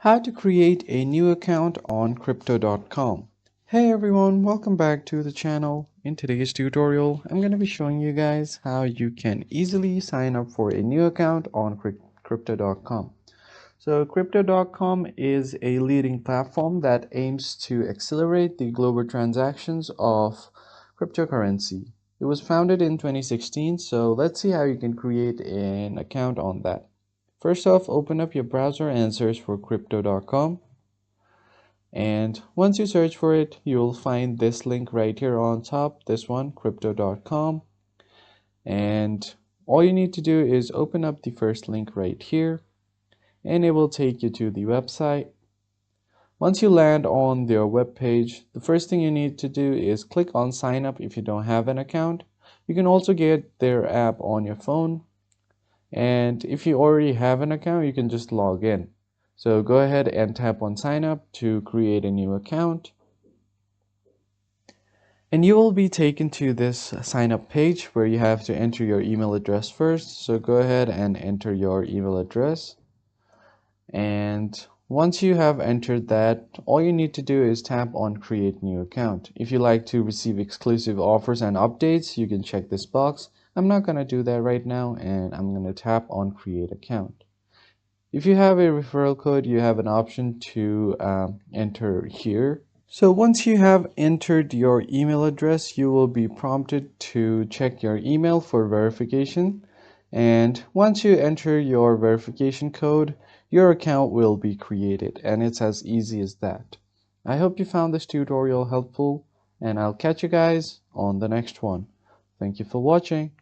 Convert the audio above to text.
How to create a new account on crypto.com. Hey everyone, welcome back to the channel. In today's tutorial, I'm going to be showing you guys how you can easily sign up for a new account on crypto.com. So crypto.com is a leading platform that aims to accelerate the global transactions of cryptocurrency. It was founded in 2016, so let's see how you can create an account on that. First off, open up your browser and search for crypto.com. And once you search for it, you'll find this link right here on top, this one, crypto.com. And all you need to do is open up the first link right here, and it will take you to the website. Once you land on their web page, the first thing you need to do is click on sign up if you don't have an account. You can also get their app on your phone. And if you already have an account, you can just log in. So go ahead and tap on sign up to create a new account. And you will be taken to this sign up page where you have to enter your email address first. So go ahead and enter your email address. And once you have entered that, all you need to do is tap on create new account. If you like to receive exclusive offers and updates, you can check this box. I'm not going to do that right now, and I'm going to tap on create account. If you have a referral code, you have an option to enter here. So once you have entered your email address, you will be prompted to check your email for verification. And once you enter your verification code, your account will be created, and it's as easy as that. I hope you found this tutorial helpful, and I'll catch you guys on the next one. Thank you for watching.